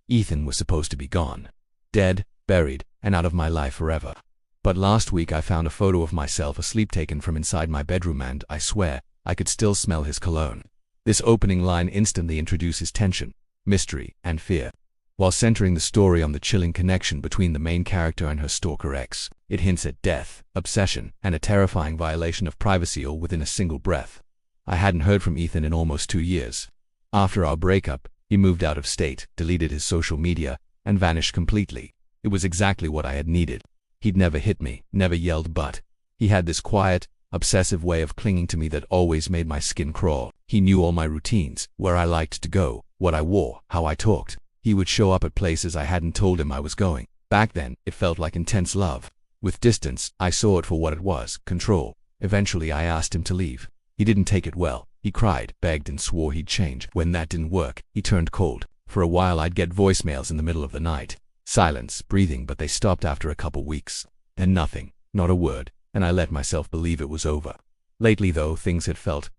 Ethan was supposed to be gone. Dead, buried, and out of my life forever. But last week I found a photo of myself asleep taken from inside my bedroom and, I swear, I could still smell his cologne. This opening line instantly introduces tension, mystery, and fear. While centering the story on the chilling connection between the main character and her stalker ex, it hints at death, obsession, and a terrifying violation of privacy all within a single breath. I hadn't heard from Ethan in almost 2 years. After our breakup, he moved out of state, deleted his social media, and vanished completely. It was exactly what I had needed. He'd never hit me, never yelled, but he had this quiet, obsessive way of clinging to me that always made my skin crawl. He knew all my routines, where I liked to go, what I wore, how I talked. He would show up at places I hadn't told him I was going. Back then, it felt like intense love. With distance, I saw it for what it was, control. Eventually, I asked him to leave. He didn't take it well. He cried, begged, and swore he'd change. When that didn't work, he turned cold. For a while, I'd get voicemails in the middle of the night. Silence, breathing, but they stopped after a couple weeks. Then nothing, not a word, and I let myself believe it was over. Lately, though, things had felt ...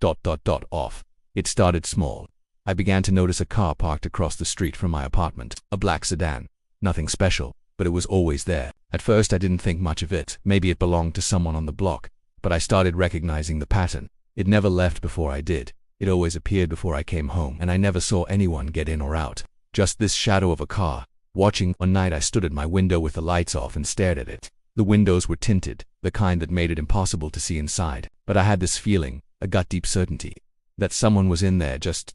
off. It started small. I began to notice a car parked across the street from my apartment, a black sedan. Nothing special, but it was always there. At first I didn't think much of it. Maybe it belonged to someone on the block. But I started recognizing the pattern. It never left before I did. It always appeared before I came home, and I never saw anyone get in or out. Just this shadow of a car. Watching. One night I stood at my window with the lights off and stared at it. The windows were tinted, the kind that made it impossible to see inside. But I had this feeling, a gut-deep certainty, that someone was in there just ...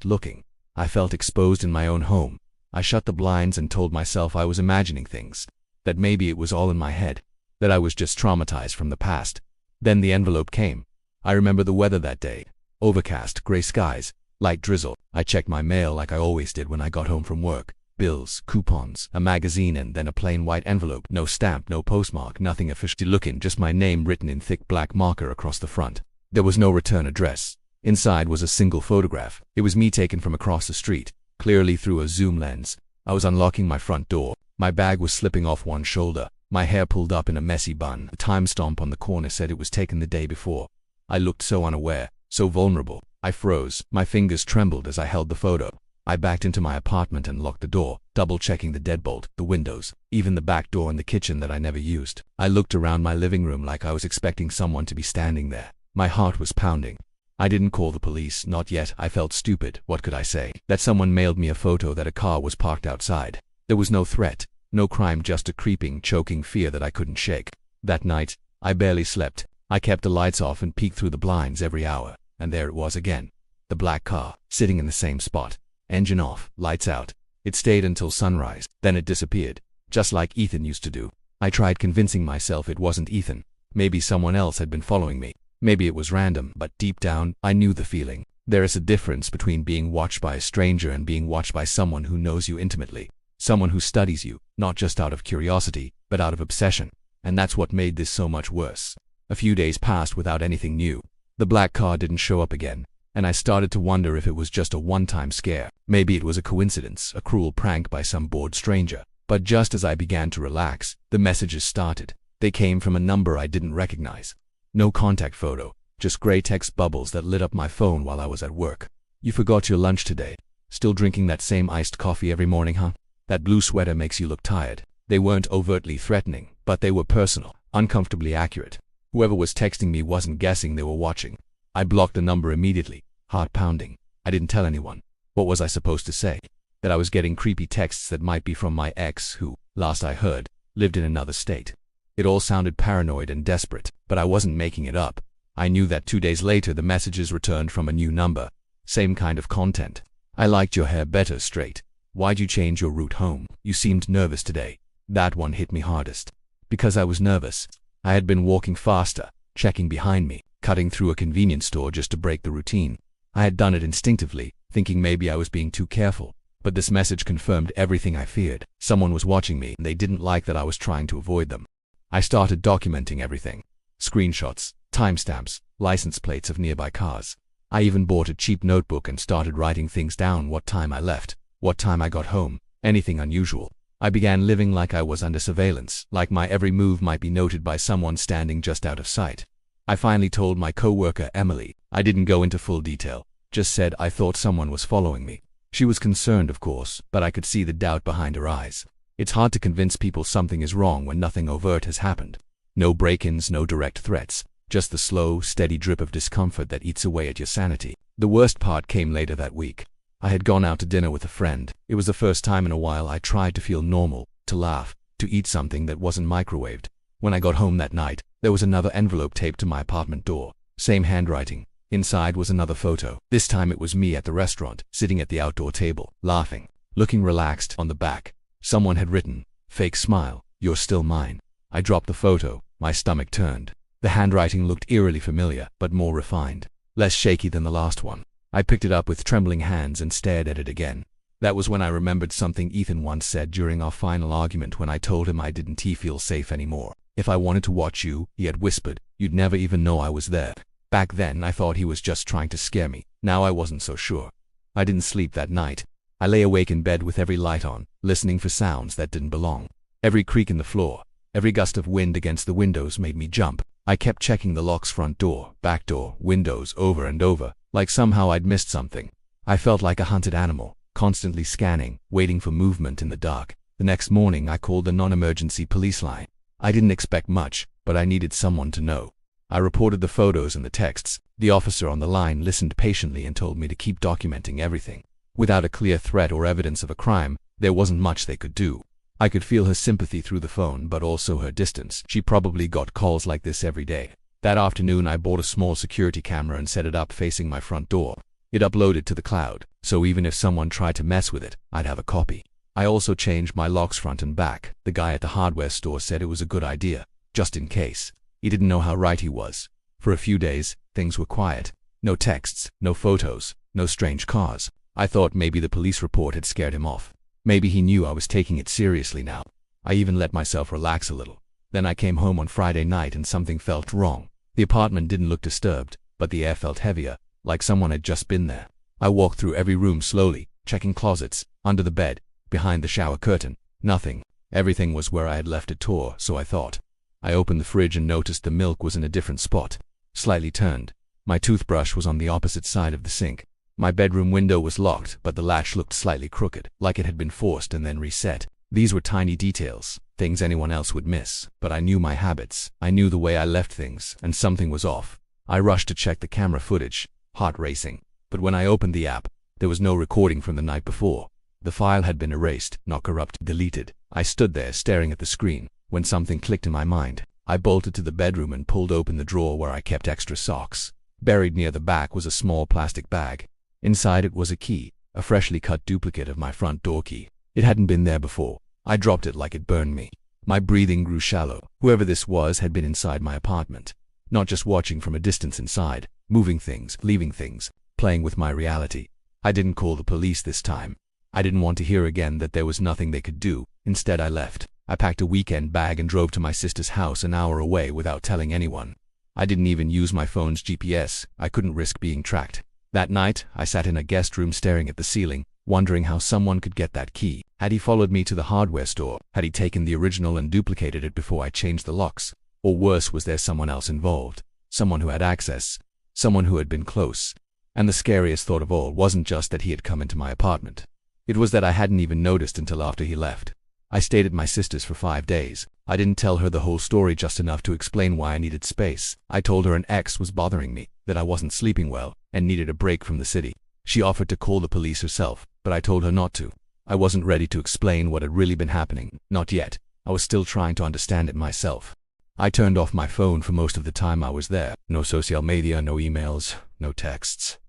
looking. I felt exposed in my own home. I shut the blinds and told myself I was imagining things. That maybe it was all in my head. That I was just traumatized from the past. Then the envelope came. I remember the weather that day. Overcast, gray skies, light drizzle. I checked my mail like I always did when I got home from work. Bills, coupons, a magazine, and then a plain white envelope. No stamp, no postmark, nothing official looking, just my name written in thick black marker across the front. There was no return address. Inside was a single photograph. It was me taken from across the street, clearly through a zoom lens. I was unlocking my front door. My bag was slipping off one shoulder, my hair pulled up in a messy bun. The timestamp on the corner said it was taken the day before. I looked so unaware, so vulnerable. I froze. My fingers trembled as I held the photo. I backed into my apartment and locked the door, double-checking the deadbolt, the windows, even the back door in the kitchen that I never used. I looked around my living room like I was expecting someone to be standing there. My heart was pounding. I didn't call the police, not yet. I felt stupid. What could I say? That someone mailed me a photo that a car was parked outside. There was no threat, no crime, just a creeping, choking fear that I couldn't shake. That night, I barely slept. I kept the lights off and peeked through the blinds every hour, and there it was again. The black car, sitting in the same spot. Engine off, lights out. It stayed until sunrise, then it disappeared, just like Ethan used to do. I tried convincing myself it wasn't Ethan. Maybe someone else had been following me. Maybe it was random, but deep down, I knew the feeling. There is a difference between being watched by a stranger and being watched by someone who knows you intimately. Someone who studies you, not just out of curiosity, but out of obsession. And that's what made this so much worse. A few days passed without anything new. The black car didn't show up again, and I started to wonder if it was just a one-time scare. Maybe it was a coincidence, a cruel prank by some bored stranger. But just as I began to relax, the messages started. They came from a number I didn't recognize. No contact photo, just gray text bubbles that lit up my phone while I was at work. You forgot your lunch today. Still drinking that same iced coffee every morning, huh? That blue sweater makes you look tired. They weren't overtly threatening, but they were personal, uncomfortably accurate. Whoever was texting me wasn't guessing they were watching. I blocked the number immediately, heart pounding. I didn't tell anyone. What was I supposed to say? That I was getting creepy texts that might be from my ex who, last I heard, lived in another state. It all sounded paranoid and desperate, but I wasn't making it up. I knew that 2 days later the messages returned from a new number. Same kind of content. I liked your hair better straight. Why'd you change your route home? You seemed nervous today. That one hit me hardest. Because I was nervous. I had been walking faster, checking behind me, cutting through a convenience store just to break the routine. I had done it instinctively, thinking maybe I was being too careful. But this message confirmed everything I feared. Someone was watching me, and they didn't like that I was trying to avoid them. I started documenting everything. Screenshots, timestamps, license plates of nearby cars. I even bought a cheap notebook and started writing things down: what time I left, what time I got home, anything unusual. I began living like I was under surveillance, like my every move might be noted by someone standing just out of sight. I finally told my coworker Emily. I didn't go into full detail, just said I thought someone was following me. She was concerned, of course, but I could see the doubt behind her eyes. It's hard to convince people something is wrong when nothing overt has happened. No break-ins, no direct threats, just the slow, steady drip of discomfort that eats away at your sanity. The worst part came later that week. I had gone out to dinner with a friend. It was the first time in a while I tried to feel normal, to laugh, to eat something that wasn't microwaved. When I got home that night, there was another envelope taped to my apartment door. Same handwriting. Inside was another photo. This time it was me at the restaurant, sitting at the outdoor table, laughing, looking relaxed. On the back, someone had written, "Fake smile, you're still mine." I dropped the photo. My stomach turned. The handwriting looked eerily familiar, but more refined, less shaky than the last one. I picked it up with trembling hands and stared at it again. That was when I remembered something Ethan once said during our final argument when I told him I didn't feel safe anymore. "If I wanted to watch you," he had whispered, "you'd never even know I was there." Back then I thought he was just trying to scare me. Now I wasn't so sure. I didn't sleep that night. I lay awake in bed with every light on, listening for sounds that didn't belong. Every creak in the floor, every gust of wind against the windows made me jump. I kept checking the locks, front door, back door, windows, over and over, like somehow I'd missed something. I felt like a hunted animal, constantly scanning, waiting for movement in the dark. The next morning I called the non-emergency police line. I didn't expect much, but I needed someone to know. I reported the photos and the texts. The officer on the line listened patiently and told me to keep documenting everything. Without a clear threat or evidence of a crime, there wasn't much they could do. I could feel her sympathy through the phone, but also her distance. She probably got calls like this every day. That afternoon I bought a small security camera and set it up facing my front door. It uploaded to the cloud, so even if someone tried to mess with it, I'd have a copy. I also changed my locks front and back. The guy at the hardware store said it was a good idea, just in case. He didn't know how right he was. For a few days, things were quiet. No texts, no photos, no strange cars. I thought maybe the police report had scared him off. Maybe he knew I was taking it seriously now. I even let myself relax a little. Then I came home on Friday night and something felt wrong. The apartment didn't look disturbed, but the air felt heavier, like someone had just been there. I walked through every room slowly, checking closets, under the bed, behind the shower curtain. Nothing. Everything was where I had left it, so I thought. I opened the fridge and noticed the milk was in a different spot, slightly turned. My toothbrush was on the opposite side of the sink. My bedroom window was locked, but the latch looked slightly crooked, like it had been forced and then reset. These were tiny details, things anyone else would miss, but I knew my habits. I knew the way I left things, and something was off. I rushed to check the camera footage, heart racing. But when I opened the app, there was no recording from the night before. The file had been erased, not corrupted, deleted. I stood there staring at the screen, when something clicked in my mind. I bolted to the bedroom and pulled open the drawer where I kept extra socks. Buried near the back was a small plastic bag. Inside it was a key, a freshly cut duplicate of my front door key. It hadn't been there before. I dropped it like it burned me. My breathing grew shallow. Whoever this was had been inside my apartment. Not just watching from a distance inside, moving things, leaving things, playing with my reality. I didn't call the police this time. I didn't want to hear again that there was nothing they could do. Instead I left. I packed a weekend bag and drove to my sister's house an hour away without telling anyone. I didn't even use my phone's GPS. I couldn't risk being tracked. That night, I sat in a guest room staring at the ceiling, wondering how someone could get that key. Had he followed me to the hardware store? Had he taken the original and duplicated it before I changed the locks? Or worse, was there someone else involved? Someone who had access? Someone who had been close? And the scariest thought of all wasn't just that he had come into my apartment. It was that I hadn't even noticed until after he left. I stayed at my sister's for 5 days. I didn't tell her the whole story, just enough to explain why I needed space. I told her an ex was bothering me, that I wasn't sleeping well, and needed a break from the city. She offered to call the police herself, but I told her not to. I wasn't ready to explain what had really been happening. Not yet. I was still trying to understand it myself. I turned off my phone for most of the time I was there. No social media, no emails, no texts.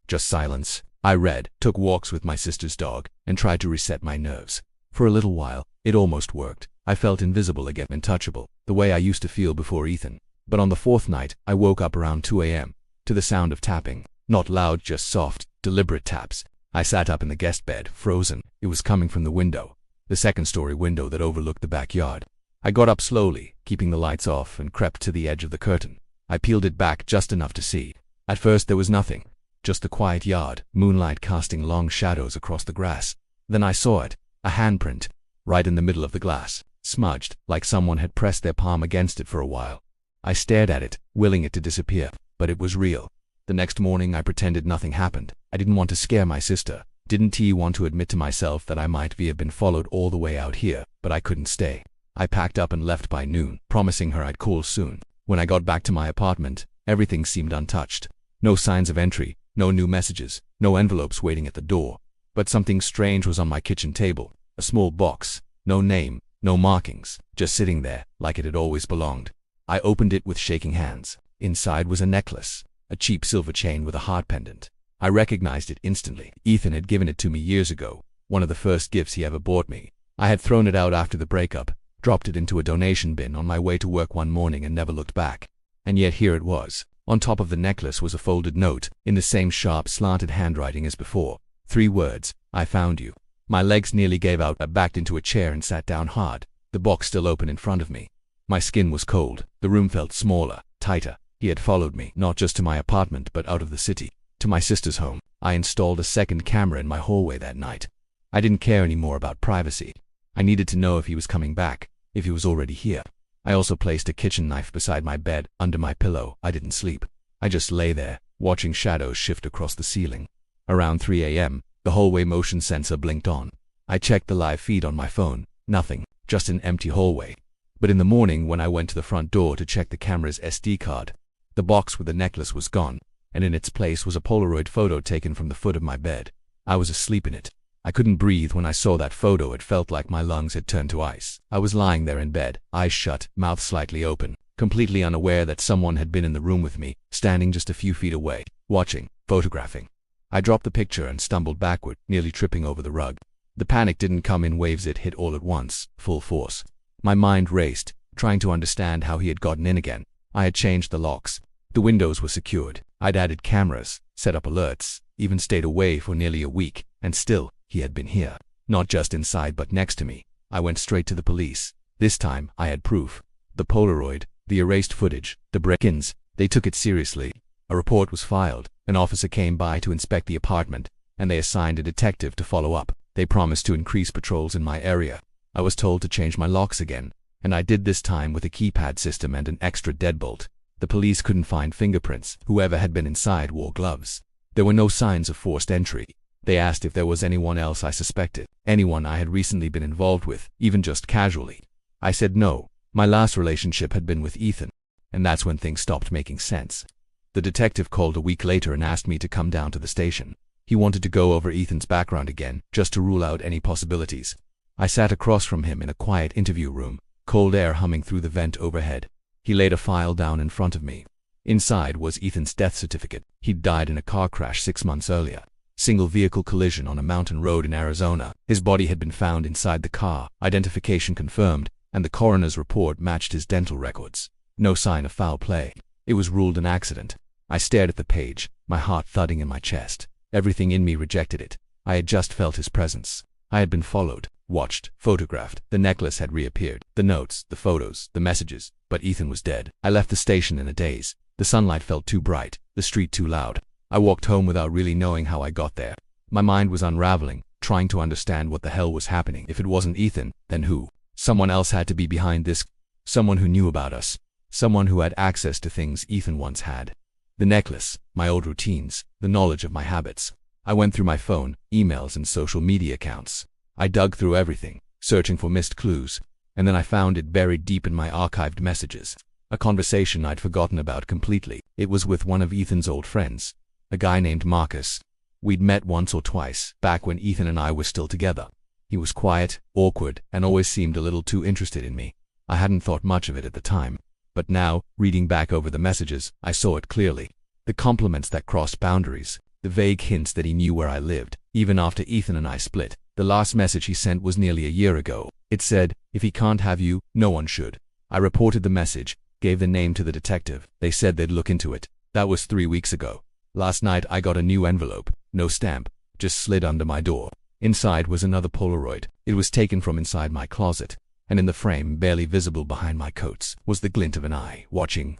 Just silence. I read, took walks with my sister's dog, and tried to reset my nerves. For a little while, it almost worked. I felt invisible again, untouchable, the way I used to feel before Ethan. But on the fourth night, I woke up around 2 a.m. to the sound of tapping. Not loud, just soft, deliberate taps. I sat up in the guest bed, frozen. It was coming from the window, the second-story window that overlooked the backyard. I got up slowly, keeping the lights off, and crept to the edge of the curtain. I peeled it back just enough to see. At first there was nothing, just the quiet yard, moonlight casting long shadows across the grass. Then I saw it, a handprint, right in the middle of the glass, smudged, like someone had pressed their palm against it for a while. I stared at it, willing it to disappear, but it was real. The next morning I pretended nothing happened. I didn't want to scare my sister, Didn't want to admit to myself that I might have been followed all the way out here, but I couldn't stay. I packed up and left by noon, promising her I'd call soon. When I got back to my apartment, everything seemed untouched. No signs of entry, no new messages, no envelopes waiting at the door. But something strange was on my kitchen table. A small box, no name, no markings, just sitting there, like it had always belonged. I opened it with shaking hands. Inside was a necklace, a cheap silver chain with a heart pendant. I recognized it instantly. Ethan had given it to me years ago, one of the first gifts he ever bought me. I had thrown it out after the breakup, dropped it into a donation bin on my way to work one morning and never looked back. And yet here it was. On top of the necklace was a folded note, in the same sharp, slanted handwriting as before. 3 words, I found you. My legs nearly gave out. I backed into a chair and sat down hard, the box still open in front of me. My skin was cold, the room felt smaller, tighter. He had followed me, not just to my apartment but out of the city, to my sister's home. I installed a second camera in my hallway that night. I didn't care anymore about privacy. I needed to know if he was coming back, if he was already here. I also placed a kitchen knife beside my bed, under my pillow. I didn't sleep. I just lay there, watching shadows shift across the ceiling. Around 3 a.m., the hallway motion sensor blinked on. I checked the live feed on my phone. Nothing, just an empty hallway. But in the morning when I went to the front door to check the camera's SD card, the box with the necklace was gone, and in its place was a Polaroid photo taken from the foot of my bed. I was asleep in it. I couldn't breathe when I saw that photo. It felt like my lungs had turned to ice. I was lying there in bed, eyes shut, mouth slightly open, completely unaware that someone had been in the room with me, standing just a few feet away, watching, photographing. I dropped the picture and stumbled backward, nearly tripping over the rug. The panic didn't come in waves, it hit all at once, full force. My mind raced, trying to understand how he had gotten in again. I had changed the locks. The windows were secured. I'd added cameras, set up alerts, even stayed away for nearly a week, and still, he had been here. Not just inside but next to me. I went straight to the police. This time, I had proof. The Polaroid, the erased footage, the break-ins. They took it seriously. A report was filed. An officer came by to inspect the apartment, and they assigned a detective to follow up. They promised to increase patrols in my area. I was told to change my locks again, and I did this time with a keypad system and an extra deadbolt. The police couldn't find fingerprints. Whoever had been inside wore gloves. There were no signs of forced entry. They asked if there was anyone else I suspected, anyone I had recently been involved with, even just casually. I said no. My last relationship had been with Ethan, and that's when things stopped making sense. The detective called a week later and asked me to come down to the station. He wanted to go over Ethan's background again, just to rule out any possibilities. I sat across from him in a quiet interview room, cold air humming through the vent overhead. He laid a file down in front of me. Inside was Ethan's death certificate. He'd died in a car crash 6 months earlier. Single vehicle collision on a mountain road in Arizona. His body had been found inside the car, identification confirmed, and the coroner's report matched his dental records. No sign of foul play. It was ruled an accident. I stared at the page, my heart thudding in my chest. Everything in me rejected it. I had just felt his presence. I had been followed, watched, photographed. The necklace had reappeared. The notes, the photos, the messages. But Ethan was dead. I left the station in a daze. The sunlight felt too bright, the street too loud. I walked home without really knowing how I got there. My mind was unraveling, trying to understand what the hell was happening. If it wasn't Ethan, then who? Someone else had to be behind this. Someone who knew about us. Someone who had access to things Ethan once had. The necklace, my old routines, the knowledge of my habits. I went through my phone, emails, and social media accounts. I dug through everything, searching for missed clues, and then I found it buried deep in my archived messages. A conversation I'd forgotten about completely. It was with one of Ethan's old friends, a guy named Marcus. We'd met once or twice, back when Ethan and I were still together. He was quiet, awkward, and always seemed a little too interested in me. I hadn't thought much of it at the time. But now, reading back over the messages, I saw it clearly. The compliments that crossed boundaries, the vague hints that he knew where I lived, even after Ethan and I split. The last message he sent was nearly a year ago. It said, "If he can't have you, no one should." I reported the message, gave the name to the detective. They said they'd look into it. That was 3 weeks ago. Last night I got a new envelope, no stamp, just slid under my door. Inside was another Polaroid. It was taken from inside my closet, and in the frame, barely visible behind my coats, was the glint of an eye, watching,